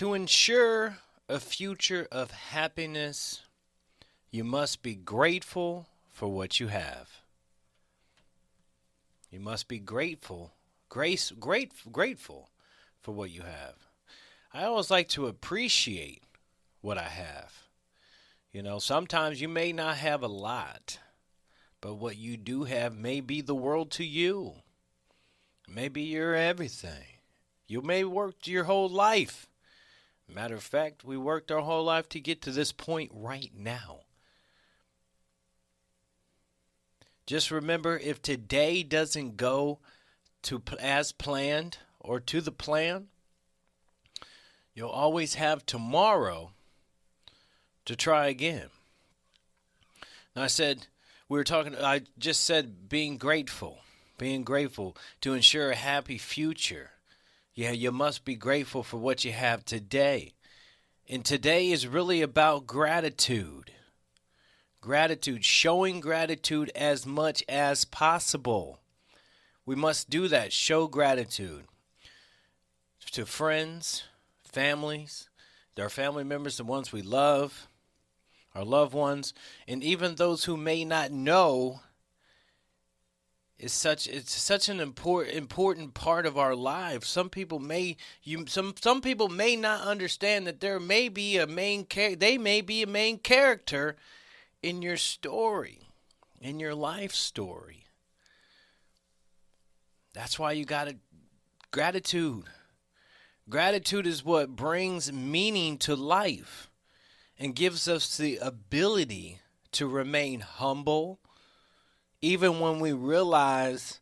To ensure a future of happiness, you must be grateful for what you have. You must be grateful for what you have. I always like to appreciate what I have. Sometimes you may not have a lot, but what you do have may be the world to you. Maybe you're everything. You may work your whole life. Matter of fact, we worked our whole life to get to this point right now. Just remember, if today doesn't go as planned or to the plan, you'll always have tomorrow to try again. Now I just said being grateful to ensure a happy future. Yeah, you must be grateful for what you have today. And today is really about gratitude. Gratitude, showing gratitude as much as possible. We must do that, show gratitude to friends, families, our family members, the ones we love, our loved ones, and even those who may not know. It's such an important part of our lives. Some people may not understand that they may be a main character in your story, in your life story. That's why you got gratitude. Gratitude is what brings meaning to life and gives us the ability to remain humble, even when we realize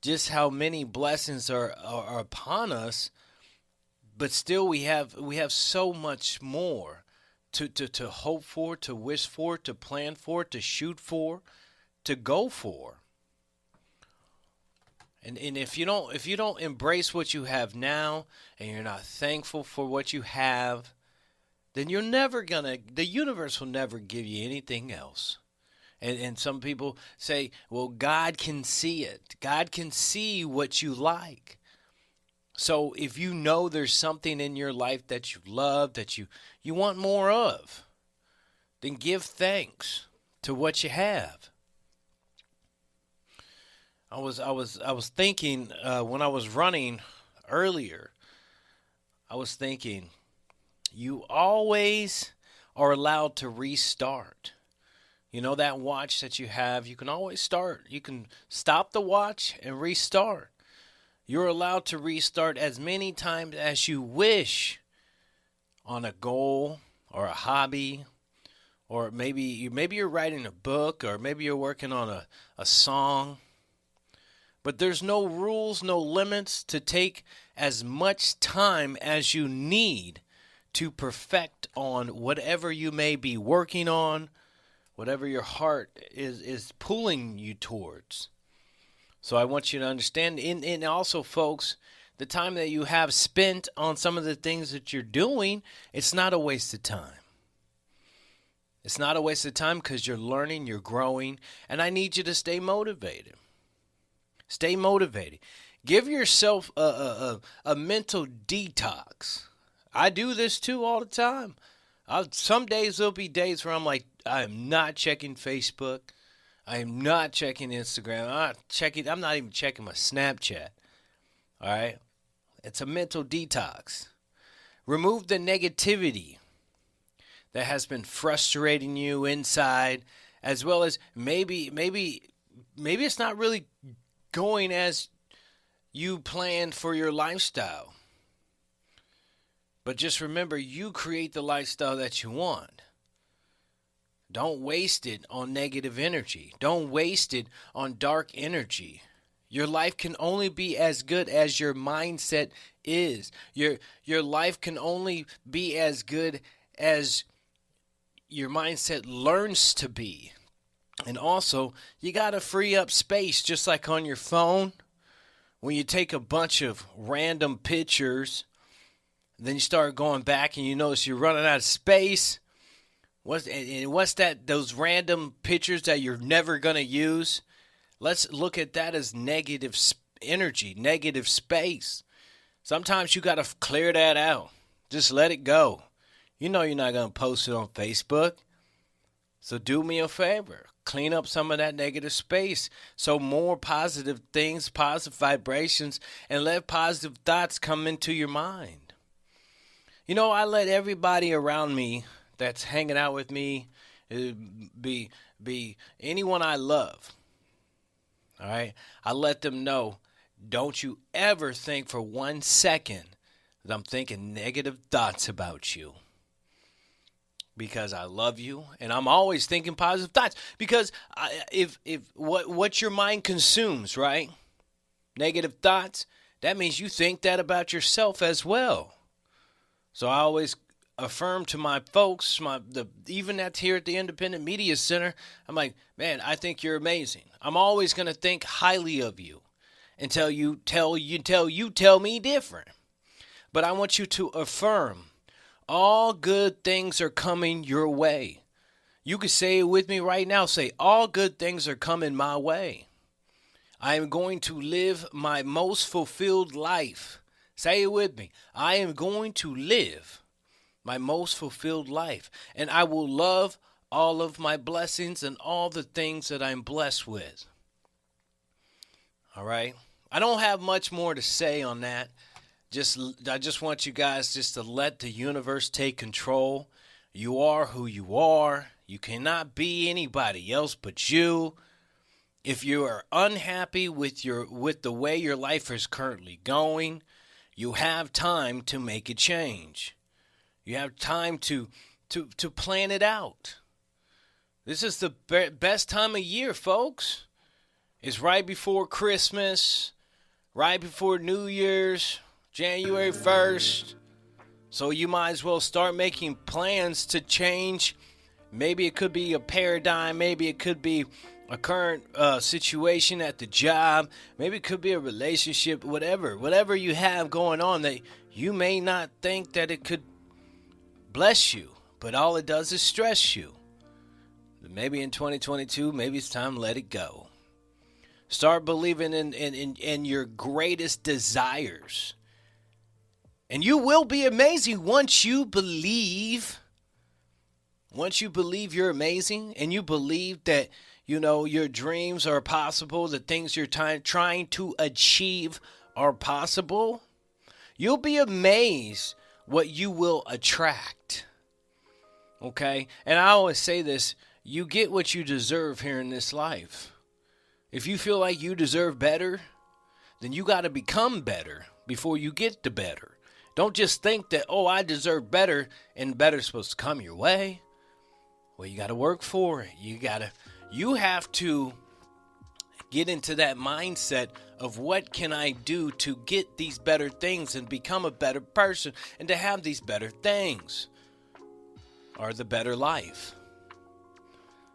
just how many blessings are upon us. But still we have so much more to hope for, to wish for, to plan for, to shoot for, to go for. And if you don't embrace what you have now, and you're not thankful for what you have, then the universe will never give you anything else. And some people say, well, God can see it. God can see what you like. So if you know there's something in your life that you love, that you want more of, then give thanks to what you have. I was thinking when I was running earlier, I was thinking you always are allowed to restart. You know that watch that you have, you can always start. You can stop the watch and restart. You're allowed to restart as many times as you wish on a goal or a hobby, or maybe you're writing a book, or maybe you're working on a song. But there's no rules, no limits to take as much time as you need to perfect on whatever you may be working on, whatever your heart is pulling you towards. So I want you to understand, and also, folks, the time that you have spent on some of the things that you're doing, it's not a waste of time. It's not a waste of time because you're learning, you're growing, and I need you to stay motivated. Stay motivated. Give yourself a mental detox. I do this too all the time. Some days there'll be days where I'm like, I am not checking Facebook. I am not checking Instagram. I'm not even checking my Snapchat. All right? It's a mental detox. Remove the negativity that has been frustrating you inside, as well as maybe it's not really going as you planned for your lifestyle. But just remember, you create the lifestyle that you want. Don't waste it on negative energy. Don't waste it on dark energy. Your life can only be as good as your mindset is. Your life can only be as good as your mindset learns to be. And also, you got to free up space, just like on your phone. When you take a bunch of random pictures, then you start going back and you notice you're running out of space. What's that? Those random pictures that you're never going to use? Let's look at that as negative energy, negative space. Sometimes you got to clear that out. Just let it go. You know you're not going to post it on Facebook. So do me a favor. Clean up some of that negative space so more positive things, positive vibrations, and let positive thoughts come into your mind. I let everybody around me that's hanging out with me be anyone I love. All right? I let them know, don't you ever think for 1 second that I'm thinking negative thoughts about you. Because I love you, and I'm always thinking positive thoughts. Because if what your mind consumes, right? Negative thoughts, that means you think that about yourself as well. So I always affirm to my folks, even that's here at the Independent Media Center, I'm like, man, I think you're amazing. I'm always gonna think highly of you until you tell me different. But I want you to affirm. All good things are coming your way. You can say it with me right now. Say, all good things are coming my way. I am going to live my most fulfilled life. Say it with me. I am going to live my most fulfilled life. And I will love all of my blessings and all the things that I'm blessed with. All right? I don't have much more to say on that. I just want you guys just to let the universe take control. You are who you are. You cannot be anybody else but you. If you are unhappy with the way your life is currently going, you have time to make a change. You have time to plan it out. This is the best time of year, folks. It's right before Christmas, right before New Year's. January 1st, so you might as well start making plans to change. Maybe it could be a paradigm, maybe it could be a current situation at the job, maybe it could be a relationship, whatever you have going on that you may not think that it could bless you, but all it does is stress you. Maybe in 2022, maybe it's time to let it go. Start believing in your greatest desires. And you will be amazing once you believe. Once you believe you're amazing and you believe that, your dreams are possible, the things you're trying to achieve are possible, you'll be amazed what you will attract. Okay? And I always say this, you get what you deserve here in this life. If you feel like you deserve better, then you got to become better before you get to better. Don't just think that, I deserve better, and better's supposed to come your way. Well, you got to work for it. You have to get into that mindset of what can I do to get these better things and become a better person and to have these better things or the better life.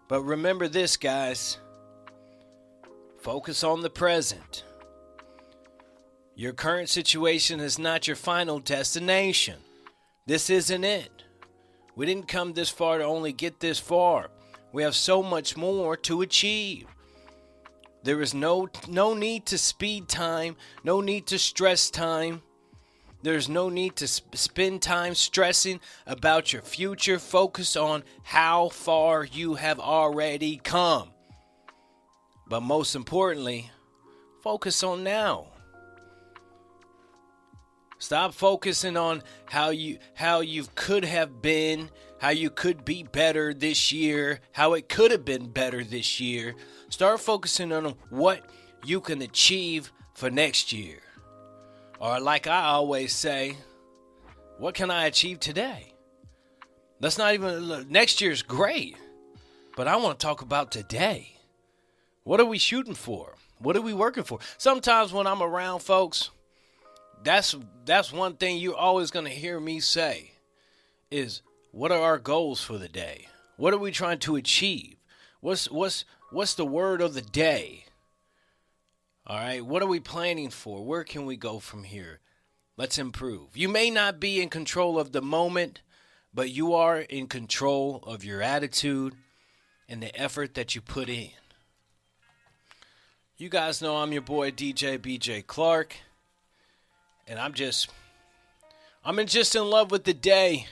But remember this, guys. Focus on the present. Your current situation is not your final destination. This isn't it. We didn't come this far to only get this far. We have so much more to achieve. There is no need to speed time, no need to stress time. There's no need to spend time stressing about your future. Focus on how far you have already come. But most importantly, focus on now. Stop focusing on how you could have been, how you could be better this year, how it could have been better this year. Start focusing on what you can achieve for next year. Or like I always say, what can I achieve today? That's not even, next year's great, but I want to talk about today. What are we shooting for? What are we working for? Sometimes when I'm around folks, that's one thing you're always going to hear me say is, what are our goals for the day? What are we trying to achieve? What's the word of the day? All right, what are we planning for? Where can we go from here? Let's improve. You may not be in control of the moment, but you are in control of your attitude and the effort that you put in. You guys know I'm your boy DJ BJ Clark, and I'm just just in love with the day.